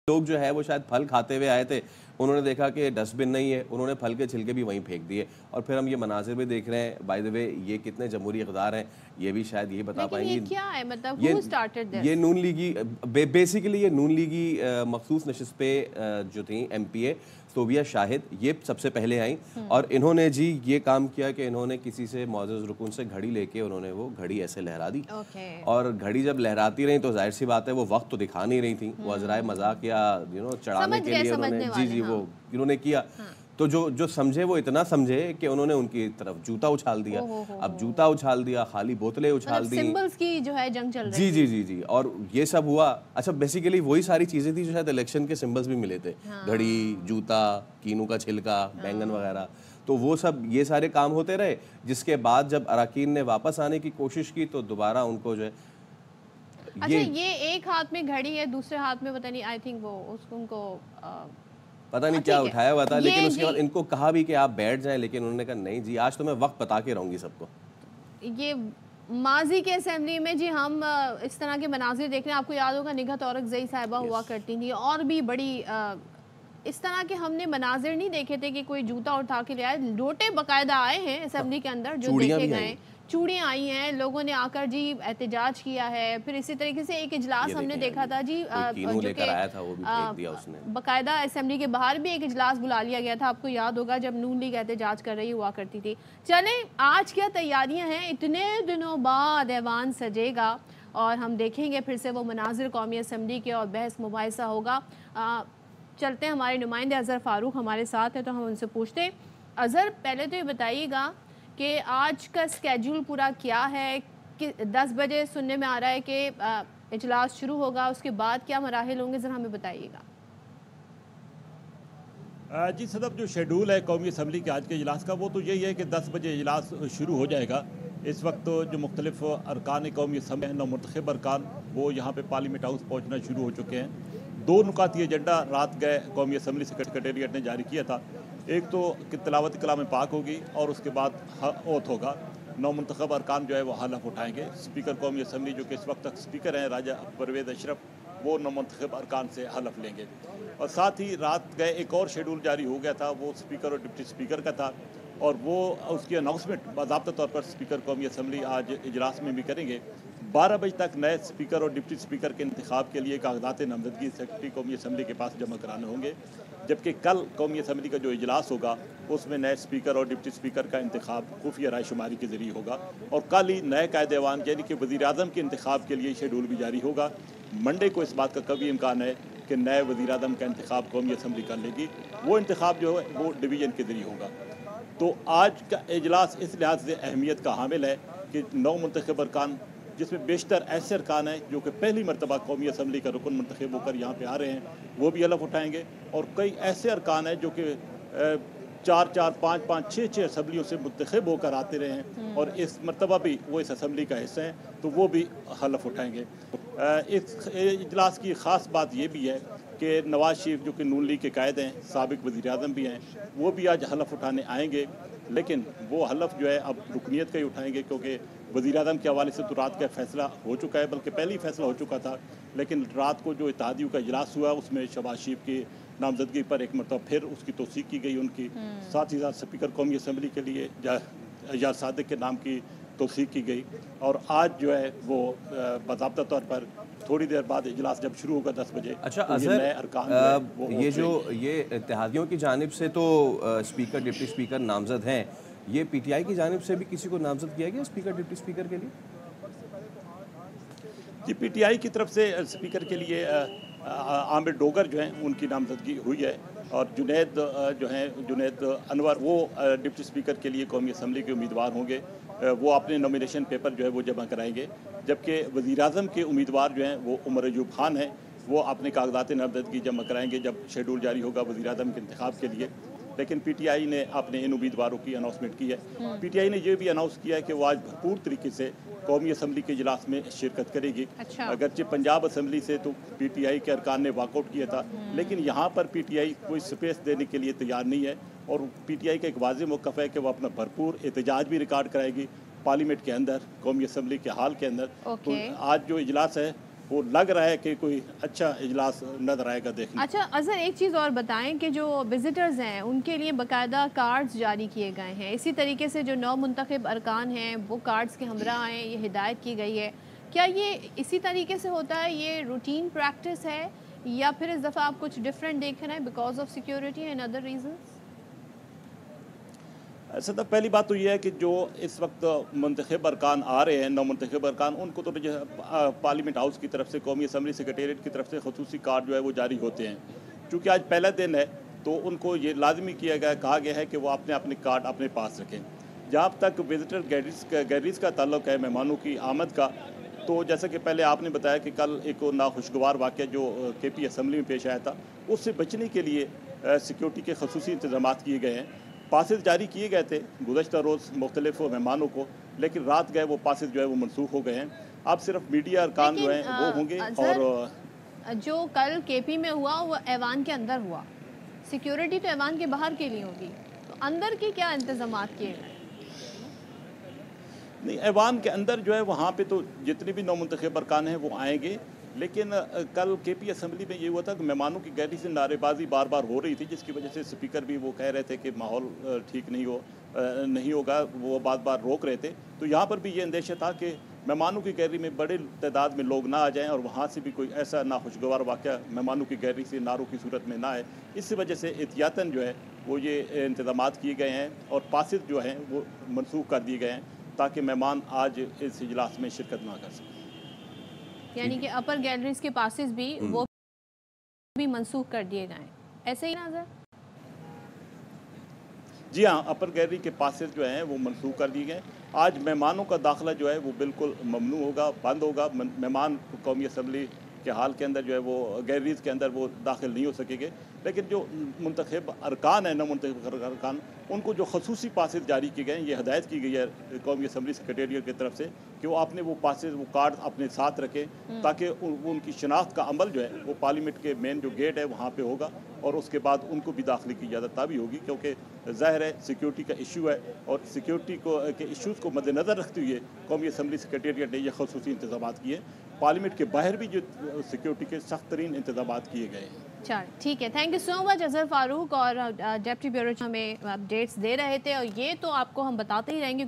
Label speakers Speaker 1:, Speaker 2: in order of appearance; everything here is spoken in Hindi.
Speaker 1: लोग जो है वो शायद फल खाते हुए आए थे, उन्होंने देखा कि डस्टबिन नहीं है, उन्होंने फल के छिलके भी वहीं फेंक दिए। और फिर हम ये मनाजिर भी देख रहे हैं, बाय द वे ये कितने जमहूरी इक़्तिदार हैं, ये भी शायद यही बता
Speaker 2: लेकिन
Speaker 1: पाएंगे।
Speaker 2: ये क्या है, मतलब
Speaker 1: ये
Speaker 2: हु स्टार्टेड
Speaker 1: ये
Speaker 2: दिस?
Speaker 1: नून लीगी बेसिकली ये नून लीगी मखसूस नशिस्त पे जो थी एमपीए सोबिया शाहिद, ये सबसे पहले आई और इन्होंने जी ये काम किया कि इन्होंने किसी से मुअज़्ज़ज़ रुकन से घड़ी लेके उन्होंने वो घड़ी ऐसे लहरा दी। और घड़ी जब लहराती रही तो जाहिर सी बात है वो वक्त तो दिखा नहीं रही थी, वो अज़राए मजाक या चढ़ाने के लिए उन्होंने जी वो इन्होंने किया। तो जो समझे वो इतना समझे कि उन्होंने उनकी तरफ जूता उछाल दिया। अब जूता उछाल दिया, खाली बोतलें उछाल दी,
Speaker 2: सिंबल्स की जो है जंग चल रही
Speaker 1: जी जी जी और ये सब हुआ। अच्छा, बेसिकली वही सारी चीजें थी जो शायद इलेक्शन के सिंबल्स भी मिले थे, घड़ी, जूता, कीनू का छिलका, बैंगन वगैरह। तो वो सब ये सारे काम होते रहे, जिसके बाद जब अराकीन ने वापस आने की कोशिश की तो दोबारा उनको जो है
Speaker 2: अच्छा ये एक हाथ में घड़ी है, दूसरे हाथ में पता नहीं, आई थिंक वो उनको
Speaker 1: पता नहीं क्या उठाया हुआ था, लेकिन उसके बाद इनको कहा भी कि आप बैठ जाएं, लेकिन उन्होंने कहा नहीं जी, आज तो मैं वक्त बता के रहूंगी सबको।
Speaker 2: ये माजी के असेंबली में जी हम इस तरह के मनाजिर देख रहे हैं। आपको याद होगा निगहत औरंगज़ई साहिबा हुआ करती थी, और भी बड़ी इस तरह के हमने मनाजिर नहीं देखे थे कि कोई जूता उठा के ले आए। लोटे बाकायदा आए हैं असेंबली के अंदर जो देखे गए, चूड़ियाँ आई हैं, लोगों ने आकर जी एहतजाज किया है। फिर इसी तरीके से एक इजलास हमने देखा था जी, जो कि बाकायदा असेंबली के बाहर भी एक इजलास बुला लिया गया था, आपको याद होगा, जब नून लीग एहतजाज कर रही हुआ करती थी। चलें, आज क्या तैयारियां हैं, इतने दिनों बाद ऐवान सजेगा और हम देखेंगे फिर से वो मनाजिर कौमी असेंबली के और बहस मुबाहिसा होगा। चलते हैं, हमारे नुमाइंदे अज़हर फ़ारूक हमारे साथ है तो हम उनसे पूछते हैं। अज़हर, पहले तो ये बताइएगा कि आज का स्केड्यूल पूरा क्या है, कि 10 बजे सुनने में आ रहा है कि इजलास शुरू होगा, उसके बाद क्या मराहिल होंगे, ज़रा हमें बताइएगा।
Speaker 3: जी सदब, जो शेड्यूल है कौमी असम्बली के आज के इजलास का वो तो यही है कि 10 बजे इजलास शुरू हो जाएगा। इस वक्त तो जो मुख्तलिफ अरकान कौमी असम्बली नौमुंतखब अरकान वो यहाँ पे पार्लियामेंट हाउस पहुँचना शुरू हो चुके हैं। 2 नुकाती एजेंडा रात गए कौमी असम्बली सेक्रेटेरिएट ने जारी किया था। एक तो कि तिलावत कलाम पाक होगी और उसके बाद ओथ होगा। नौमुंतखब अरकान जो है वो हलफ उठाएंगे। स्पीकर कौमी असम्बली जो कि इस वक्त तक स्पीकर हैं राजा परवेज़ अशरफ, वो नौमुंतखब अरकान से हलफ लेंगे। और साथ ही रात गए एक और शेड्यूल जारी हो गया था, वो स्पीकर और डिप्टी स्पीकर का था, और वो उसकी अनाउंसमेंट बाज़ाब्ता तौर पर स्पीकर कौमी असम्बली आज इजलास में भी करेंगे। 12 बजे तक नए स्पीकर और डिप्टी स्पीकर के इंतखाब के लिए कागजात नामजदगी सेक्रेटरी कौमी असम्बली के पास जमा कराने होंगे। जबकि कल कौमी असम्बली का जो इजलास होगा उसमें नए स्पीकर और डिप्टी स्पीकर का इंतखाब खुफिया रायशुमारी के ज़रिए होगा। और कल ही नए कायदेवान यानी कि वज़ीर आज़म के इंतखाब के लिए शेड्यूल भी जारी होगा। मंडे को इस बात का कभी इम्कान है कि नए वज़ीर आज़म का इंतखाब कौमी असम्बली कर लेगी। वो इंतखाब जो है वो डिवीज़न के ज़रिए होगा। तो आज का इजलास इस लिहाज से अहमियत का हामिल है कि नौ मुंतखब अरकान, जिसमें बेशतर ऐसे अरकान हैं जो कि पहली मरतबा कौमी असम्बली का रुकन मुंतखब होकर यहाँ पे आ रहे हैं, वो भी हलफ उठाएंगे। और कई ऐसे अरकान हैं जो कि 4-4, 5-5, 6-6 असम्बलियों से मुंतखब होकर आते रहे हैं और इस मरतबा भी वो इस असम्बली का हिस्सा हैं, तो वो भी हलफ उठाएंगे। इस इजलास की ख़ास बात ये भी है कि नवाज शरीफ जो कि नून लीग के कायद हैं, साबिक वज़ीर आज़म भी हैं, वो भी आज हलफ उठाने आएंगे। लेकिन वो हलफ जो है अब रुकनीत का ही उठाएंगे, क्योंकि वज़ीर आज़म के हवाले से तो रात का फैसला हो चुका है, बल्कि पहले ही फैसला हो चुका था। लेकिन रात को जो इत्तेहादियों का इजलास हुआ उसमें शहबाज शरीफ की नामजदगी पर एक मरतबा फिर उसकी तौसीक की गई उनकी। साथ ही साथ स्पीकर कौमी असम्बली के लिए यार सादिक के नाम की तौसीक की गई। और आज जो है वो बाज़ाब्ता तौर पर थोड़ी देर बाद इजलास जब शुरू होगा 10 बजे।
Speaker 1: अच्छा
Speaker 3: तो
Speaker 1: अज़हर, ये जो ये इत्तेहादियों की जानिब से तो स्पीकर डिप्टी स्पीकर नामजद हैं, ये पीटीआई की जानिब से भी किसी को नामजद किया गया स्पीकर डिप्टी स्पीकर के लिए?
Speaker 3: जी, पीटीआई की तरफ से स्पीकर के लिए आमिर डोगर जो हैं उनकी नामजदगी हुई है, और जुनैद जो हैं जुनैद अनवर वो डिप्टी स्पीकर के लिए कौमी असम्बली के उम्मीदवार होंगे। वो अपने नॉमिनेशन पेपर जो है वो जमा कराएंगे। जबकि वज़ीर आज़म के उम्मीदवार जो हैं वो उमर अयूब खान हैं, वो अपने कागजात नामजदगी जमा कराएंगे जब शेड्यूल जारी होगा वज़ीर आज़म के इंतखाब के लिए। लेकिन पीटीआई ने अपने इन उम्मीदवारों की अनाउंसमेंट की है। पीटीआई ने यह भी अनाउंस किया है कि वो आज भरपूर तरीके से कौमी असम्बली के इजलास में शिरकत करेगी।
Speaker 2: अच्छा।
Speaker 3: अगरचे पंजाब असम्बली से तो पीटीआई के अरकान ने वॉकआउट किया था, लेकिन यहाँ पर पीटीआई कोई स्पेस देने के लिए तैयार नहीं है। और पीटीआई का एक वाज़ेह मौक़िफ़ है कि वो अपना भरपूर एहतजाज भी रिकॉर्ड कराएगी पार्लियामेंट के अंदर, कौमी असम्बली के हाल के अंदर। तो आज जो इजलास है वो लग रहा है कि कोई अच्छा इजलास नजर आएगा देखने।
Speaker 2: अच्छा अजहर, एक चीज़ और बताएं कि जो विजिटर्स हैं उनके लिए बाकायदा कार्ड्स जारी किए गए हैं, इसी तरीके से जो नौ मुंतखब अरकान हैं वो कार्ड्स के हमरा हैं, ये हिदायत की गई है। क्या ये इसी तरीके से होता है, ये रूटीन प्रैक्टिस है, या फिर इस दफ़ा आप कुछ डिफरेंट देख रहे हैं because of security and other reasons?
Speaker 3: ऐसा तो पहली बात तो यह है कि जो इस वक्त मुंतखब अरकान आ रहे हैं, नौ मुंतखब अरकान, उनको तो जो पार्लियामेंट हाउस की तरफ से, कौमी असम्बली सेक्रेटेरिएट की तरफ से खसूसी कार्ड जो है वो जारी होते हैं। चूँकि आज पहला दिन है तो उनको ये लाजमी किया गया, कहा गया है कि वो अपने अपने कार्ड अपने पास रखें। जहाँ तक विजिटर गैलरीज का ताल्लुक है, मेहमानों की आमद का, तो जैसा कि पहले आपने बताया कि कल एक नाखुशगवार वाक़या जो KP असम्बली में पेश आया था, उससे बचने के लिए सिक्योरिटी के खसूसी इंतजाम किए गए हैं। पासेज जारी किए गए थे गुज़श्ता रोज़ मुख्तलिफ मेहमानों को, लेकिन रात गए वो पासेज जो है वो मनसूख हो गए हैं। अब सिर्फ मीडिया अरकान जो हैं वो होंगे। और
Speaker 2: जो कल KP में हुआ वो ऐवान के अंदर हुआ, सिक्योरिटी तो ऐवान के बाहर के लिए होगी, तो अंदर के क्या इंतजाम किए गए?
Speaker 3: नहीं, ऐवान के अंदर जो है वहाँ पे तो जितने भी नौ मुंतखब अरकान हैं वो आएंगे, लेकिन कल KP असम्बली में ये हुआ था कि मेहमानों की गैलरी से नारेबाजी बार बार हो रही थी, जिसकी वजह से स्पीकर भी वो कह रहे थे कि माहौल ठीक नहीं होगा, वो बार बार रोक रहे थे। तो यहाँ पर भी ये अंदेशा था कि मेहमानों की गैलरी में बड़े तादाद में लोग ना आ जाएं और वहाँ से भी कोई ऐसा नाखुशगवार वाक़या मेहमानों की गैलरी से नारों की सूरत में ना आए। इस वजह से एहतियातन जो है वो ये इंतजाम किए गए हैं और पासेज जो हैं वो मनसूख कर दिए गए हैं ताकि मेहमान आज इस इजलास में शिरकत ना कर सकें।
Speaker 2: यानी कि अपर गैलरीज के पासेस भी वो भी मनसूख कर दिए गए, ऐसे ही नजर?
Speaker 3: जी हाँ, अपर गैलरी के पासेस जो हैं वो मनसूख कर दिए गए। आज मेहमानों का दाखिला जो है वो बिल्कुल ममनू होगा, बंद होगा। मेहमान कौमी असम्बली के हाल के अंदर जो है वो गैलरीज के अंदर वो दाखिल नहीं हो सकेंगे, लेकिन जो मुंतखब अरकान है, नौ मुंतखब अरकान, उनको जो खसूसी पासेज जारी किए गए हैं, ये हदायत की गई है कौमी असम्बली सेक्रेटेरिएट की तरफ से कि वो अपने वो पासेज, वो कार्ड अपने साथ रखें ताकि उनकी शनाख्त का अमल जो है वो पार्लियामेंट के मेन जो गेट है वहाँ पे होगा और उसके बाद उनको भी दाखिले की इजाज़त तभी होगी, क्योंकि ज़ाहिर है सिक्योरिटी का इशू है और सिक्योरिटी के इशूज़ को मद्देनज़र रखते हुए कौमी असम्बली सेक्रेटेरिएट ने यह खसूसी इंतजाम किए। पार्लियामेंट के बाहर भी जो सिक्योरिटी के सख्त तरीन इंतजाम किए गए हैं।
Speaker 2: चल ठीक है, thank you so much Azhar Farooq, और डेप्टी ब्यूरो हमें अपडेट्स दे रहे थे, और ये तो आपको हम बताते ही रहेंगे।